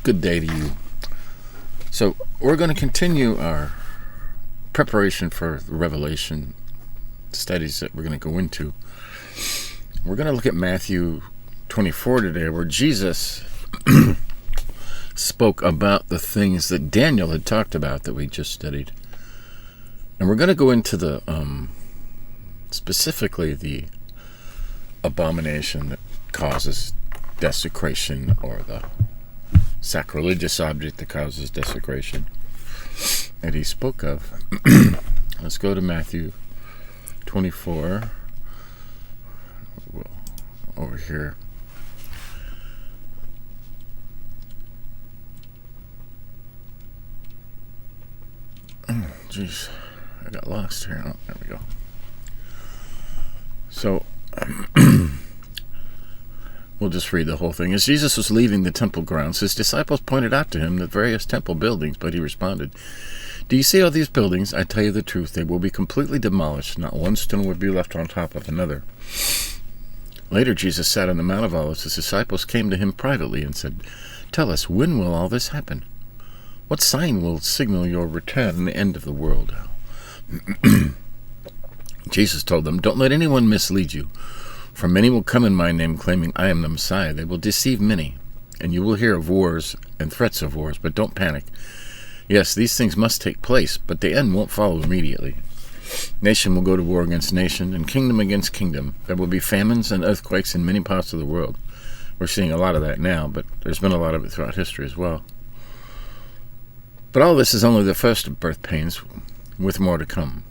Good day to you. So we're going to continue our preparation for the Revelation studies that we're going to go into. We're going to look at Matthew 24 today, where Jesus spoke about the things that Daniel had talked about that we just studied. And we're going to go into the specifically the abomination that causes desecration, or the sacrilegious object that causes desecration that he spoke of. Let's go to Matthew 24. Over here. Oh, jeez. I got lost here. Oh, there we go. So, we'll just read the whole thing. As Jesus was leaving the temple grounds, his disciples pointed out to him the various temple buildings, but he responded, "Do you see all these buildings? I tell you the truth, they will be completely demolished. Not one stone will be left on top of another." Later, Jesus sat on the Mount of Olives. His disciples came to him privately and said, "Tell us, when will all this happen? What sign will signal your return and the end of the world?" Jesus told them, "Don't let anyone mislead you. For many will come in my name, claiming I am the Messiah. They will deceive many, and you will hear of wars and threats of wars, but don't panic. Yes, these things must take place, but the end won't follow immediately. Nation will go to war against nation, and kingdom against kingdom. There will be famines and earthquakes in many parts of the world." We're seeing a lot of that now, but there's been a lot of it throughout history as well. "But all this is only the first of birth pains, with more to come.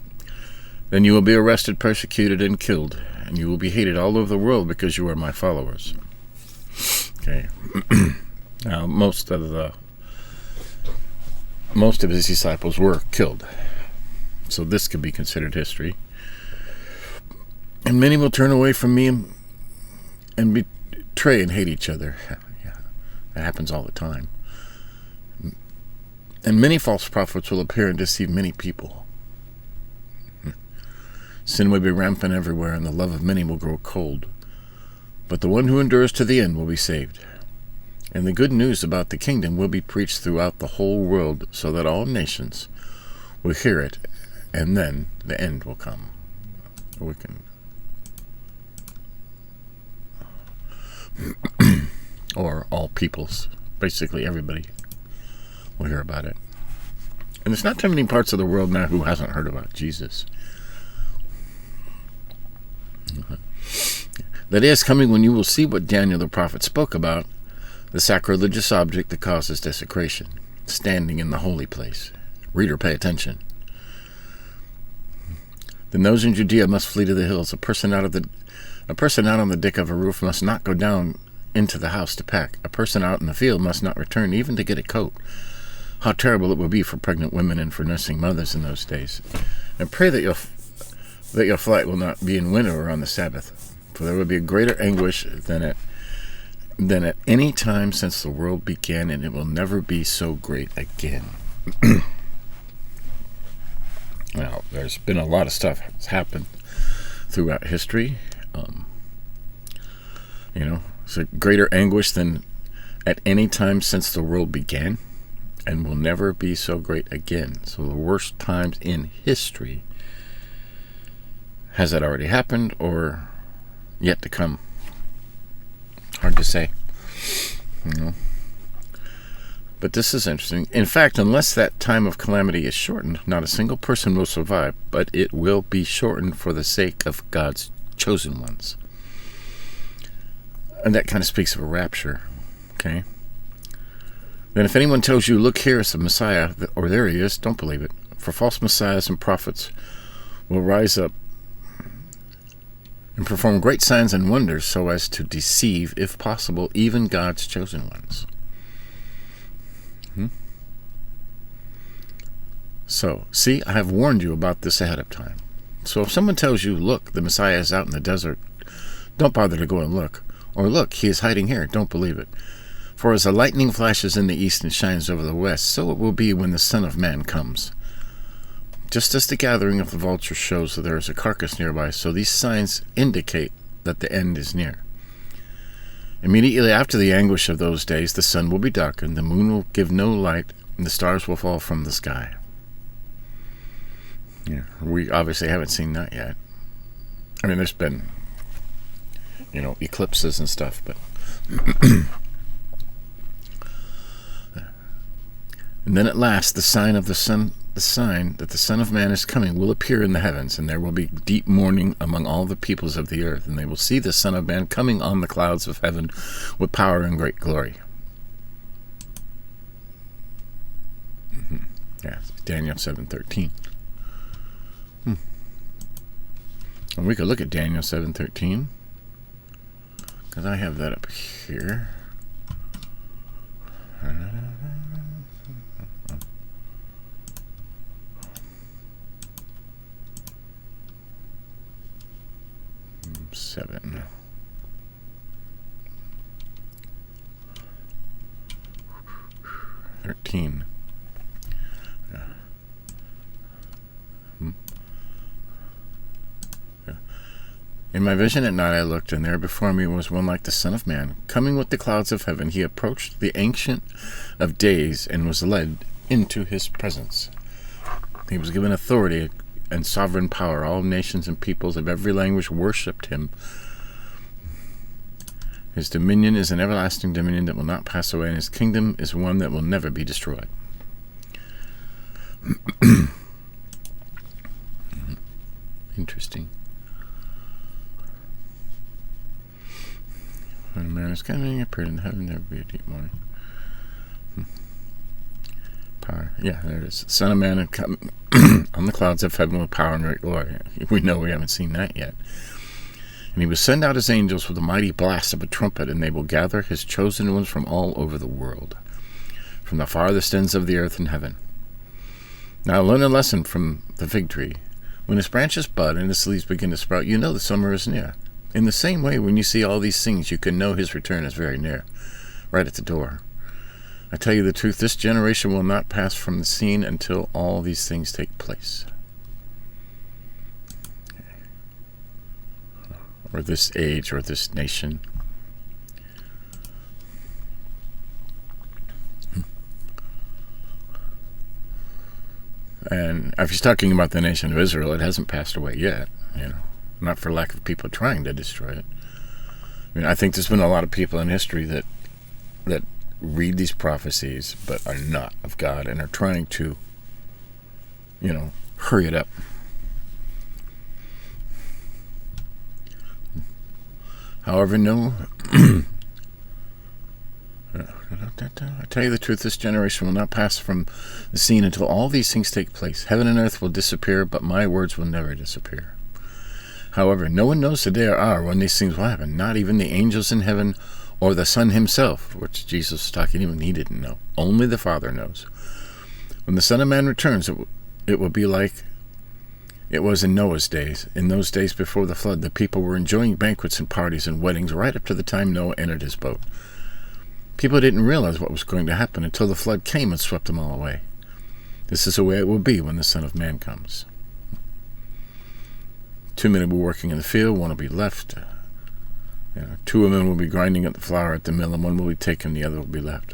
Then you will be arrested, persecuted, and killed, and you will be hated all over the world because you are my followers." Okay. Now, most of his disciples were killed, so this could be considered history. "And many will turn away from me and betray and hate each other." Yeah, that happens all the time. "And many false prophets will appear and deceive many people. Sin will be rampant everywhere, and the love of many will grow cold. But the one who endures to the end will be saved. And the good news about the kingdom will be preached throughout the whole world, so that all nations will hear it, and then the end will come." We can, or all peoples, basically everybody will hear about it. And there's not too many parts of the world now who hasn't heard about Jesus. "The day is coming when you will see what Daniel the prophet spoke about, the sacrilegious object that causes desecration, standing in the holy place." Reader, pay attention. "Then those in Judea must flee to the hills. A person out on the deck of a roof must not go down into the house to pack. A person out in the field must not return even to get a coat. How terrible it will be for pregnant women and for nursing mothers in those days. And pray that your flight will not be in winter or on the Sabbath, for there will be a greater anguish than at any time since the world began, and it will never be so great again." Now, there's been a lot of stuff that's happened throughout history. It's a greater anguish than at any time since the world began, and will never be so great again. So the worst times in history, has that already happened or yet to come? Hard to say. But this is interesting. "In fact, unless that time of calamity is shortened, not a single person will survive, but it will be shortened for the sake of God's chosen ones." And that kind of speaks of a rapture. Okay. "Then if anyone tells you, 'Look, here is the Messiah,' or 'There he is,' don't believe it. For false messiahs and prophets will rise up and perform great signs and wonders so as to deceive, if possible, even God's chosen ones." So, see, I have warned you about this ahead of time. So if someone tells you, "Look, the Messiah is out in the desert," don't bother to go and look. Or, "Look, he is hiding here," don't believe it. For as the lightning flashes in the east and shines over the west, so it will be when the Son of Man comes. Just as the gathering of the vultures shows that there is a carcass nearby, so these signs indicate that the end is near. Immediately after the anguish of those days, the sun will be darkened, the moon will give no light, and the stars will fall from the sky. Yeah, we obviously haven't seen that yet. I mean, there's been, eclipses and stuff, but and then at last the sign that the Son of Man is coming will appear in the heavens, and there will be deep mourning among all the peoples of the earth, and they will see the Son of Man coming on the clouds of heaven with power and great glory. Yeah, Daniel 7:13. And we could look at Daniel 7:13, because I have that up here. Seven. $13. Yeah. Yeah. In my vision at night I looked, and there before me was one like the Son of Man, coming with the clouds of heaven. He approached the Ancient of Days and was led into his presence. He was given authority and sovereign power. All nations and peoples of every language worshipped him. His dominion is an everlasting dominion that will not pass away, and his kingdom is one that will never be destroyed. Interesting. When a man is coming, appeared in heaven, there will be a deep mourning. Power. Yeah, there it is. Son of Man coming on the clouds of heaven with power and great glory. We know we haven't seen that yet. And he will send out his angels with a mighty blast of a trumpet, and they will gather his chosen ones from all over the world, from the farthest ends of the earth and heaven. Now learn a lesson from the fig tree. When its branches bud and its leaves begin to sprout, you know the summer is near. In the same way, when you see all these things, you can know his return is very near, right at the door. I tell you the truth, this generation will not pass from the scene until all these things take place. Or this age, or this nation. And if he's talking about the nation of Israel, it hasn't passed away yet, not for lack of people trying to destroy it. I mean, I think there's been a lot of people in history that read these prophecies but are not of God and are trying to, hurry it up. However, no. I tell you the truth, this generation will not pass from the scene until all these things take place. Heaven and earth will disappear, but my words will never disappear. However, no one knows the day or hour when these things will happen, not even the angels in heaven or the Son himself, which Jesus was talking, even he didn't know. Only the Father knows. When the Son of Man returns, it will be like it was in Noah's days. In those days before the flood, the people were enjoying banquets and parties and weddings right up to the time Noah entered his boat. People didn't realize what was going to happen until the flood came and swept them all away. This is the way it will be when the Son of Man comes. 2 men will be working in the field, one will be left. 2 women will be grinding up the flour at the mill, and one will be taken, the other will be left.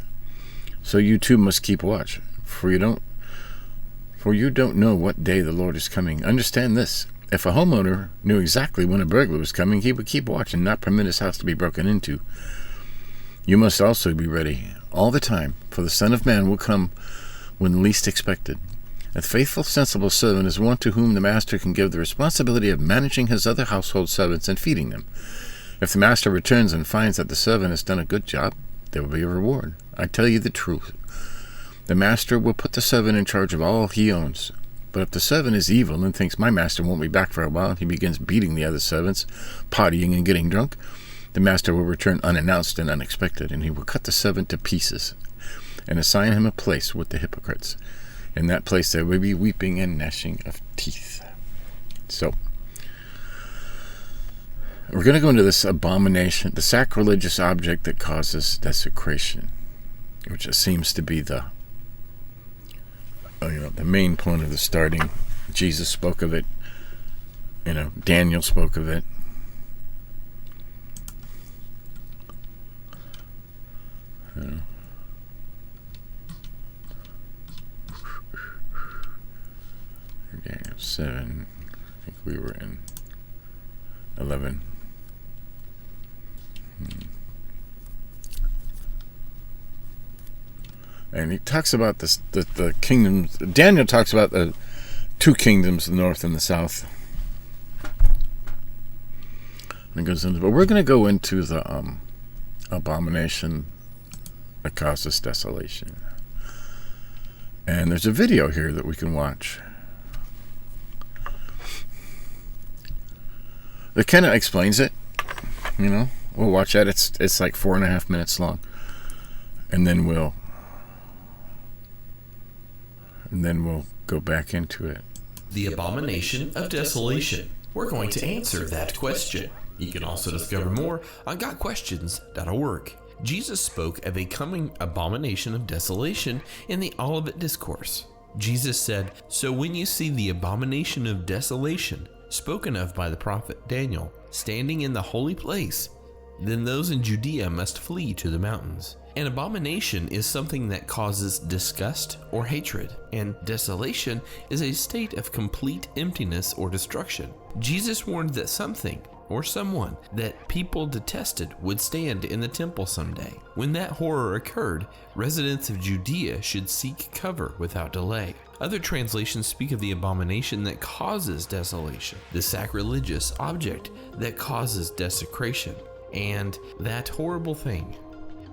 So you too must keep watch, for you don't know what day the Lord is coming. Understand this. If a homeowner knew exactly when a burglar was coming, he would keep watch and not permit his house to be broken into. You must also be ready all the time, for the Son of Man will come when least expected. A faithful, sensible servant is one to whom the master can give the responsibility of managing his other household servants and feeding them. If the master returns and finds that the servant has done a good job, there will be a reward. I tell you the truth. The master will put the servant in charge of all he owns. But if the servant is evil and thinks my master won't be back for a while, and he begins beating the other servants, partying and getting drunk, the master will return unannounced and unexpected, and he will cut the servant to pieces and assign him a place with the hypocrites. In that place there will be weeping and gnashing of teeth. So, we're going to go into this abomination, the sacrilegious object that causes desecration, which seems to be the main point of the starting. Jesus spoke of it. Daniel spoke of it. Daniel 7. I think we were in 11. And he talks about the kingdoms. Daniel talks about the two kingdoms, the north and the south. And it goes into, but we're going to go into the abomination that causes desolation. And there's a video here that we can watch. That kind of explains it. You know, we'll watch that. It's like 4.5 minutes long, and then we'll go back into it. The abomination of desolation. We're going to answer that question. You can also discover more on GotQuestions.org. Jesus spoke of a coming abomination of desolation in the Olivet Discourse. Jesus said, "So when you see the abomination of desolation spoken of by the prophet Daniel standing in the holy place, then those in Judea must flee to the mountains." An abomination is something that causes disgust or hatred, and desolation is a state of complete emptiness or destruction. Jesus warned that something or someone that people detested would stand in the temple someday. When that horror occurred, residents of Judea should seek cover without delay. Other translations speak of the abomination that causes desolation, the sacrilegious object that causes desecration, and that horrible thing.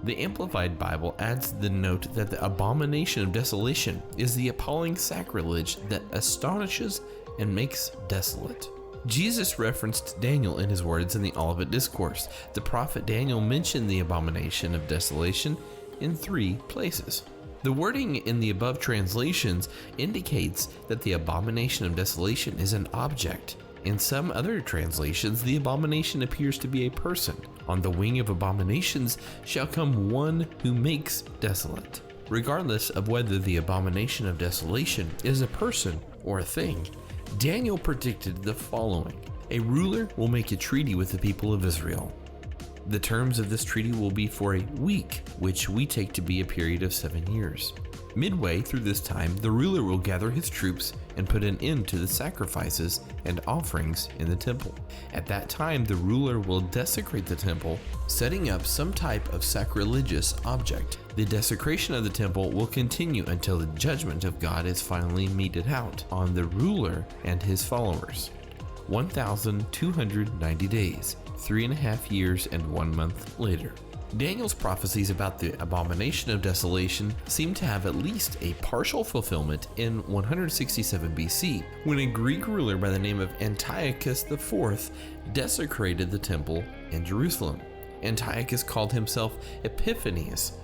The Amplified Bible adds the note that the abomination of desolation is the appalling sacrilege that astonishes and makes desolate. Jesus referenced Daniel in his words in the Olivet Discourse. The prophet Daniel mentioned the abomination of desolation in 3 places. The wording in the above translations indicates that the abomination of desolation is an object. In some other translations, the abomination appears to be a person. On the wing of abominations shall come one who makes desolate. Regardless of whether the abomination of desolation is a person or a thing, Daniel predicted the following. A ruler will make a treaty with the people of Israel. The terms of this treaty will be for a week, which we take to be a period of 7 years. Midway through this time, the ruler will gather his troops and put an end to the sacrifices and offerings in the temple. At that time, the ruler will desecrate the temple, setting up some type of sacrilegious object. The desecration of the temple will continue until the judgment of God is finally meted out on the ruler and his followers. 1,290 days, 3.5 years and 1 month later. Daniel's prophecies about the abomination of desolation seem to have at least a partial fulfillment in 167 BC, when a Greek ruler by the name of Antiochus IV desecrated the temple in Jerusalem. Antiochus called himself Epiphanes,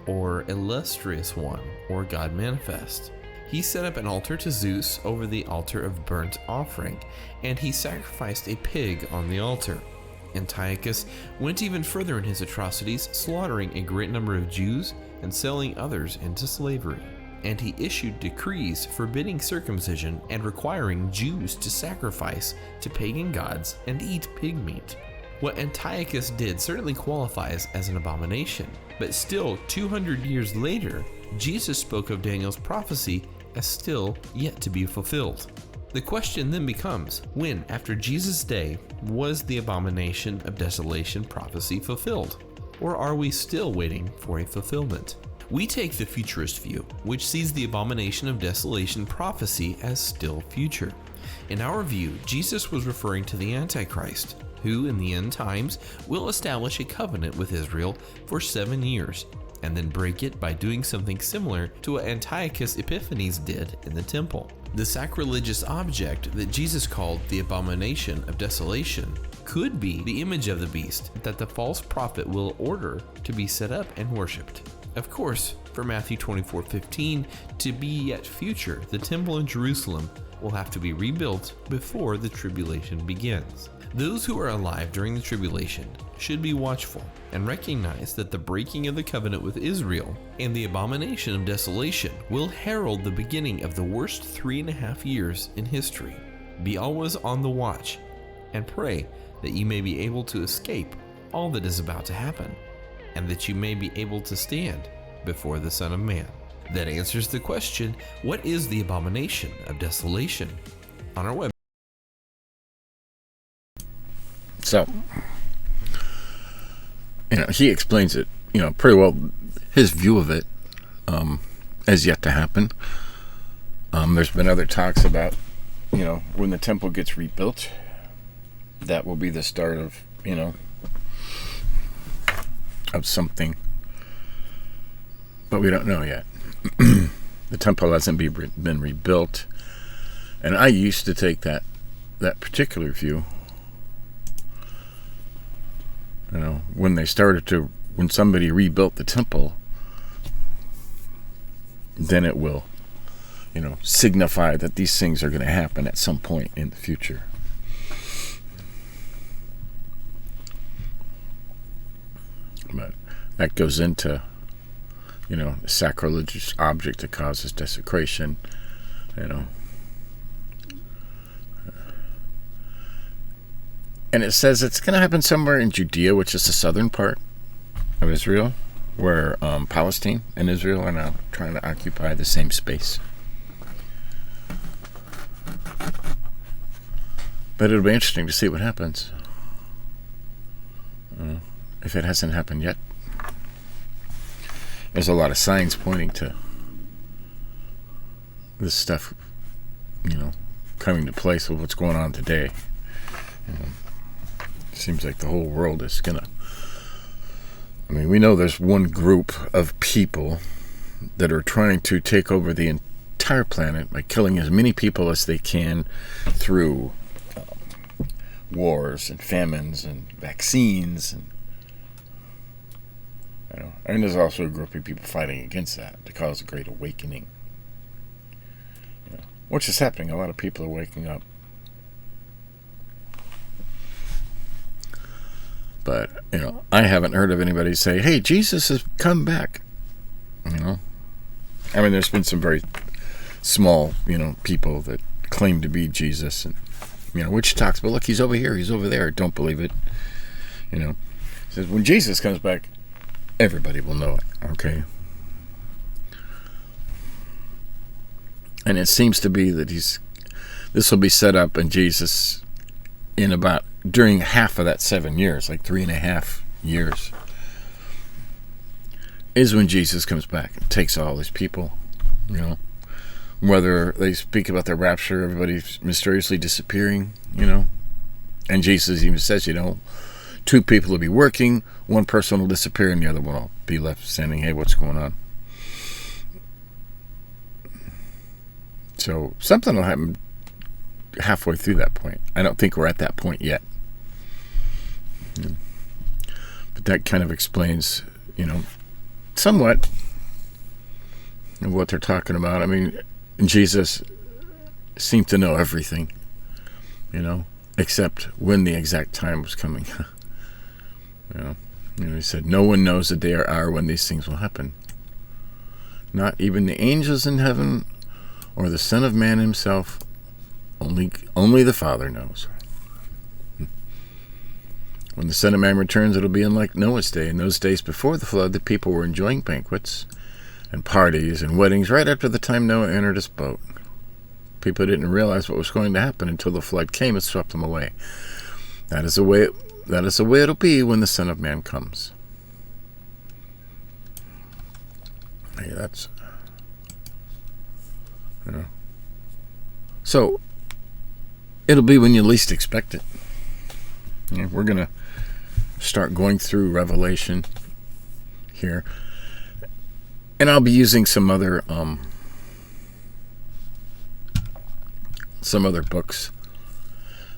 or Illustrious One, or God Manifest. He set up an altar to Zeus over the altar of burnt offering, and he sacrificed a pig on the altar. Antiochus went even further in his atrocities, slaughtering a great number of Jews and selling others into slavery. And he issued decrees forbidding circumcision and requiring Jews to sacrifice to pagan gods and eat pig meat. What Antiochus did certainly qualifies as an abomination, but still 200 years later, Jesus spoke of Daniel's prophecy as still yet to be fulfilled. The question then becomes, when, after Jesus' day, was the abomination of desolation prophecy fulfilled? Or are we still waiting for a fulfillment? We take the futurist view, which sees the abomination of desolation prophecy as still future. In our view, Jesus was referring to the Antichrist, who in the end times will establish a covenant with Israel for 7 years, and then break it by doing something similar to what Antiochus Epiphanes did in the temple. The sacrilegious object that Jesus called the abomination of desolation could be the image of the beast that the false prophet will order to be set up and worshipped. Of course, for Matthew 24:15 to be yet future, the temple in Jerusalem will have to be rebuilt before the tribulation begins. Those who are alive during the tribulation should be watchful and recognize that the breaking of the covenant with Israel and the abomination of desolation will herald the beginning of the worst 3.5 years in history. Be always on the watch and pray that you may be able to escape all that is about to happen and that you may be able to stand before the Son of Man. That answers the question, what is the abomination of desolation? On our web. So, he explains it, pretty well. His view of it has yet to happen. There's been other talks about, when the temple gets rebuilt, that will be the start of, of something. But we don't know yet. The temple hasn't been rebuilt. And I used to take that particular view. When somebody rebuilt the temple, then it will, signify that these things are going to happen at some point in the future. But that goes into, a sacrilegious object that causes desecration, And it says it's going to happen somewhere in Judea, which is the southern part of Israel, where Palestine and Israel are now trying to occupy the same space. But it'll be interesting to see what happens. If it hasn't happened yet. There's a lot of signs pointing to this stuff, coming to place with what's going on today. Seems like the whole world is gonna... we know there's one group of people that are trying to take over the entire planet by killing as many people as they can through wars and famines and vaccines, and there's also a group of people fighting against that to cause a great awakening. Which is happening. A lot of people are waking up. But, I haven't heard of anybody say, hey, Jesus has come back. There's been some very small, people that claim to be Jesus. And, which talks about, look, he's over here, he's over there. Don't believe it. Says, when Jesus comes back, everybody will know it. Okay? And it seems to be that this will be set up and Jesus during half of that 7 years, like 3.5 years, is when Jesus comes back and takes all these people, whether they speak about their rapture, everybody's mysteriously disappearing, and Jesus even says, 2 people will be working, one person will disappear and the other one will be left standing, hey, what's going on? So something will happen halfway through that point. I don't think we're at that point yet. But that kind of explains, somewhat of what they're talking about. Jesus seemed to know everything, except when the exact time was coming. He said, no one knows the day or hour when these things will happen. Not even the angels in heaven or the Son of Man himself. Only the Father knows. When the Son of Man returns, it'll be unlike Noah's day. In those days before the flood, the people were enjoying banquets and parties and weddings right after the time Noah entered his boat. People didn't realize what was going to happen until the flood came and swept them away. That is the way it'll be when the Son of Man comes. Hey, that's... So, it'll be when you least expect it. We're going to start going through Revelation here. And I'll be using some other books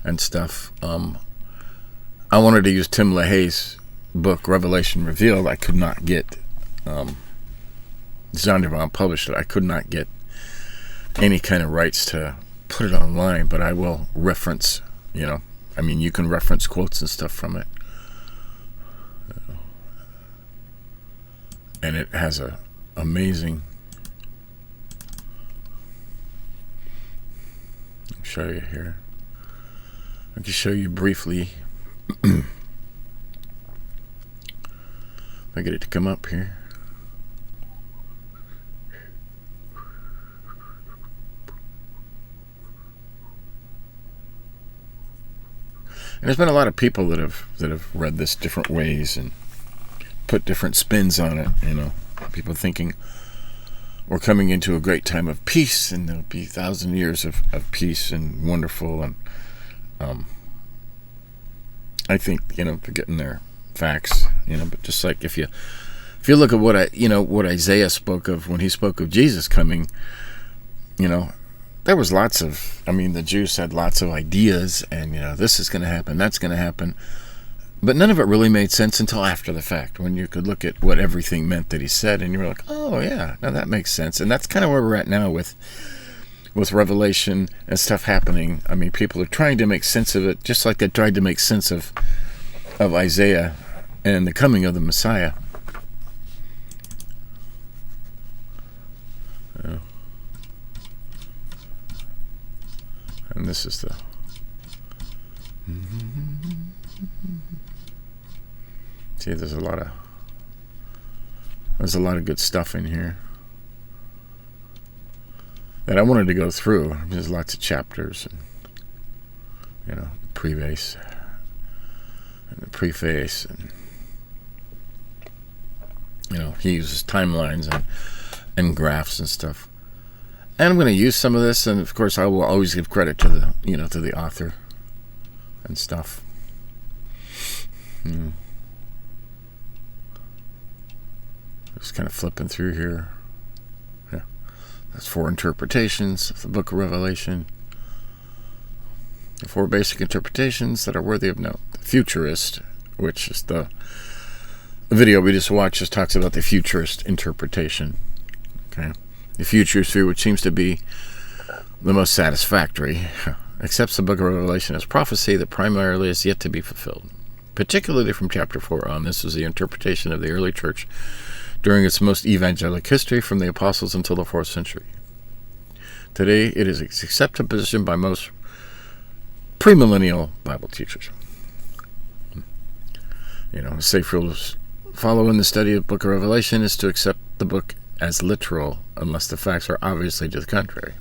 and stuff. I wanted to use Tim LaHaye's book, Revelation Revealed. I could not get Zondervon published it. I could not get any kind of rights to put it online, but I will reference, you can reference quotes and stuff from it. And it has a amazing... I'll show you here. I can show you briefly If I get it to come up here. And there's been a lot of people that have read this different ways and put different spins on it. People thinking we're coming into a great time of peace, and there'll be 1,000 years of peace and wonderful. And I think they're getting their facts. But just like if you look at what Isaiah spoke of when he spoke of Jesus coming, there was lots of, the Jews had lots of ideas, and, this is going to happen, that's going to happen. But none of it really made sense until after the fact, when you could look at what everything meant that he said, and you were like, oh, yeah, now that makes sense. And that's kind of where we're at now with Revelation and stuff happening. People are trying to make sense of it, just like they tried to make sense of Isaiah and the coming of the Messiah. And this is the see, there's a lot of good stuff in here that I wanted to go through. There's lots of chapters, and the Preface and the Preface, and he uses timelines and graphs and stuff. And I'm going to use some of this, and of course I will always give credit to the author and stuff. Just kind of flipping through here. Yeah, that's 4 interpretations of the Book of Revelation. The 4 basic interpretations that are worthy of note. The futurist, which is the video we just watched, just talks about the futurist interpretation. Okay. The futurist view, which seems to be the most satisfactory, accepts the Book of Revelation as prophecy that primarily is yet to be fulfilled. Particularly from chapter 4 on, this is the interpretation of the early church during its most evangelic history, from the apostles until the 4th century. Today, it is accepted position by most premillennial Bible teachers. Safe rules following the study of the Book of Revelation is to accept the book as literal, unless the facts are obviously to the contrary.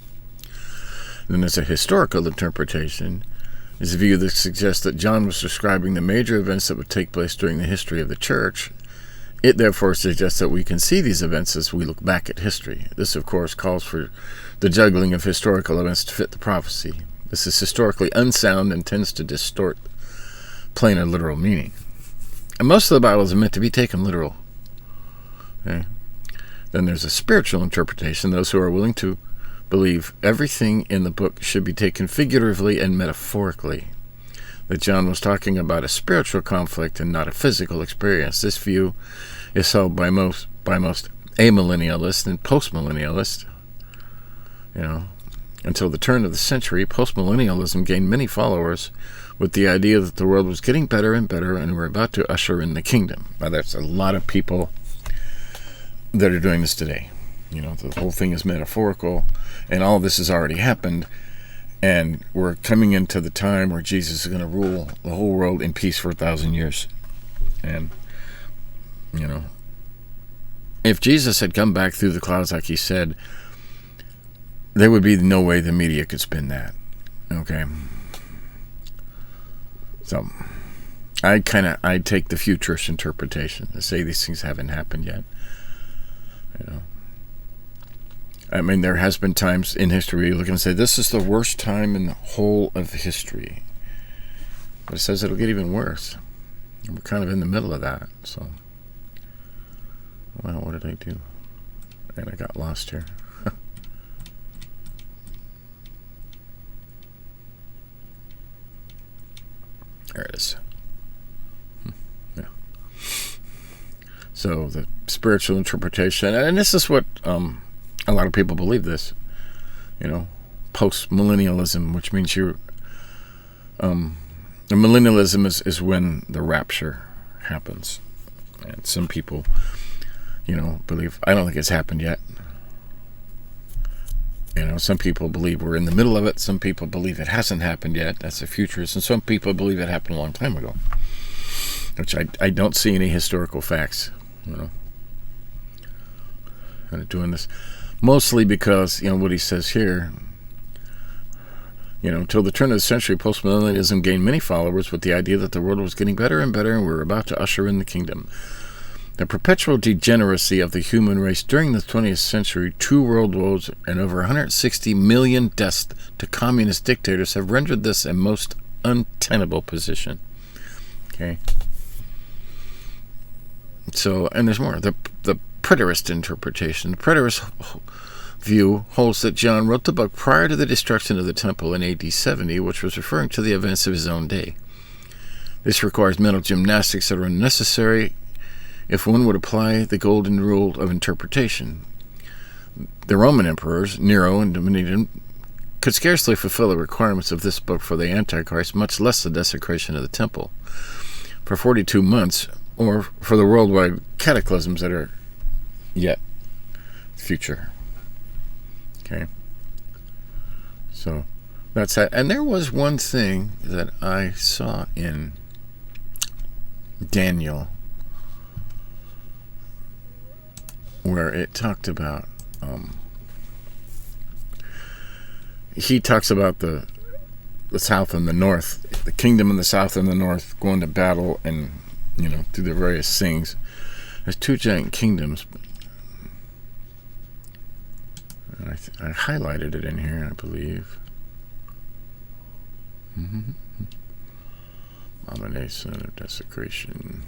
Then there's a historical interpretation, is a view that suggests that John was describing the major events that would take place during the history of the church. It therefore suggests that we can see these events as we look back at history. This, of course, calls for the juggling of historical events to fit the prophecy. This is historically unsound and tends to distort plain and literal meaning. And most of the Bible is meant to be taken literal. Okay? Then there's a spiritual interpretation, those who are willing to believe everything in the book should be taken figuratively and metaphorically, that John was talking about a spiritual conflict and not a physical experience. This view is held by most amillennialists and postmillennialists. Until the turn of the century, postmillennialism gained many followers with the idea that the world was getting better and better and we're about to usher in the kingdom. Now, there's a lot of people that are doing this today. The whole thing is metaphorical, and all of this has already happened, and we're coming into the time where Jesus is going to rule the whole world in peace for 1,000 years. And if Jesus had come back through the clouds like he said, there would be no way the media could spin that. Okay, so I take the futurist interpretation to say these things haven't happened yet. There has been times in history where you look and say, this is the worst time in the whole of history. But it says it'll get even worse. And we're kind of in the middle of that. So, well, what did I do? And I got lost here. There it is. Yeah. So the spiritual interpretation, and this is what a lot of people believe this, post-millennialism, which means the millennialism is when the rapture happens. And some people, believe, I don't think it's happened yet. Some people believe we're in the middle of it. Some people believe it hasn't happened yet. That's the futurist. And some people believe it happened a long time ago, which I don't see any historical facts Kind of doing this mostly because, what he says here, until the turn of the century, postmillennialism gained many followers with the idea that the world was getting better and better and we were about to usher in the kingdom. The perpetual degeneracy of the human race during the 20th century, 2 world wars, and over 160 million deaths to communist dictators have rendered this a most untenable position. Okay? So, and there's more. The preterist interpretation. The preterist view holds that John wrote the book prior to the destruction of the temple in AD 70, which was referring to the events of his own day. This requires mental gymnastics that are unnecessary if one would apply the golden rule of interpretation. The Roman emperors, Nero and Domitian, could scarcely fulfill the requirements of this book for the Antichrist, much less the desecration of the temple, for 42 months, or for the worldwide cataclysms that are yet future. Okay. So that's that. And there was one thing that I saw in Daniel where it talked about he talks about the south and the north, the kingdom in the south and the north going to battle and through the various things. There's 2 giant kingdoms. I highlighted it in here, I believe. Abomination of desecration.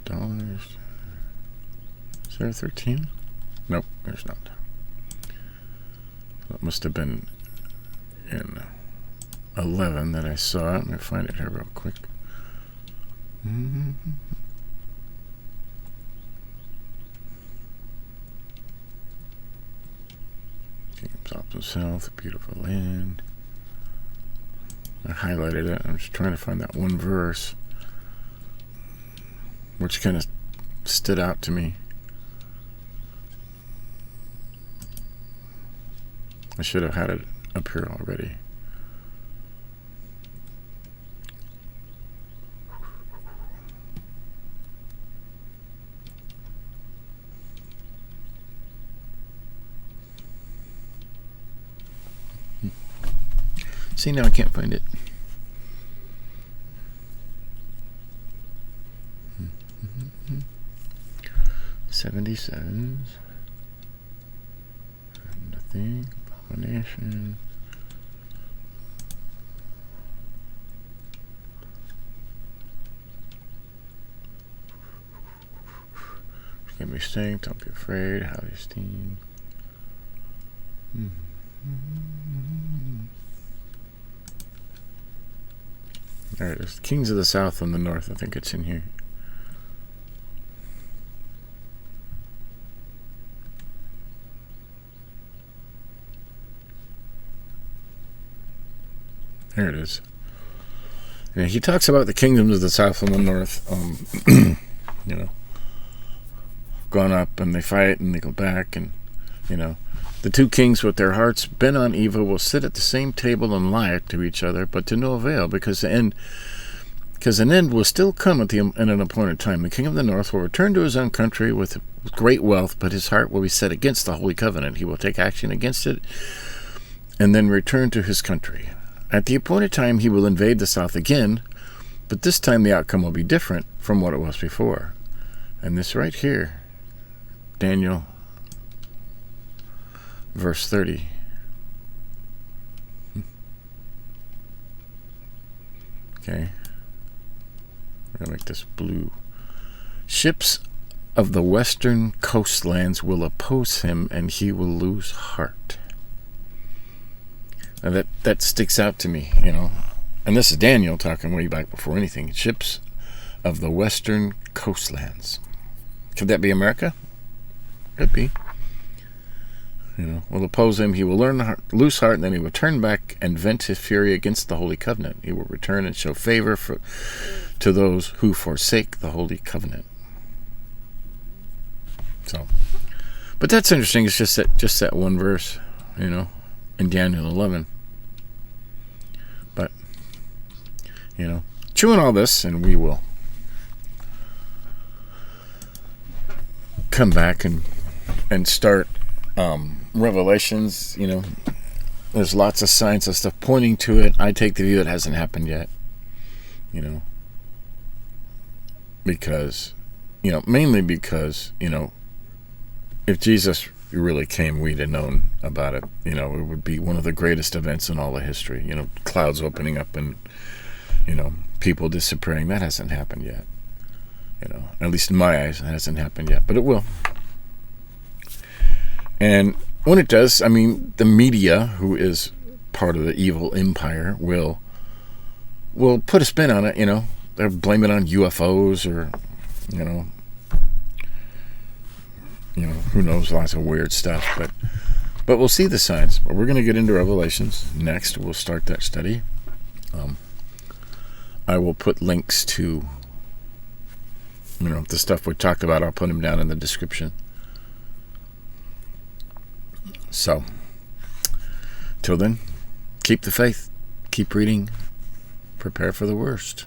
$. Is there 13? Nope, there's not. It must have been in 11 that I saw it. Let me find it here real quick. Kingdoms up and south, a beautiful land. I highlighted it. I'm just trying to find that one verse which kind of stood out to me. I should have had it up here already. See, now I can't find it. $77s. Nothing. Abomination. Give me strength. Don't be afraid. Highly esteemed. There it is. Kings of the South and the North. I think it's in here. There it is. Yeah, he talks about the kingdoms of the South and the North, going up and they fight and they go back and, the 2 kings with their hearts bent on evil will sit at the same table and lie to each other, but to no avail, because an end will still come at an appointed time. The king of the North will return to his own country with great wealth, but his heart will be set against the Holy Covenant. He will take action against it and then return to his country. At the appointed time, he will invade the South again, but this time the outcome will be different from what it was before. And this right here, Daniel, verse 30. Okay. We're going to make this blue. Ships of the western coastlands will oppose him, and he will lose heart. Now that sticks out to me, And this is Daniel talking way back before anything. Ships of the western coastlands. Could that be America? Could be. Will oppose him. He will lose heart, and then he will turn back and vent his fury against the Holy Covenant. He will return and show favor to those who forsake the Holy Covenant. So, but that's interesting. It's just that one verse. in Daniel 11. But, chewing all this, and we will come back and start Revelations. There's lots of signs of stuff pointing to it. I take the view it hasn't happened yet, because, mainly because, if Jesus really came, we'd have known about it. It would be one of the greatest events in all of history. Clouds opening up and, people disappearing. That hasn't happened yet. At least in my eyes, it hasn't happened yet, but it will. And when it does, the media, who is part of the evil empire, will put a spin on it. They'll blame it on UFOs or, who knows, lots of weird stuff. But we'll see the signs. But we're going to get into Revelations next. We'll start that study. I will put links to, the stuff we talked about. I'll put them down in the description. So, till then, keep the faith, keep reading, prepare for the worst.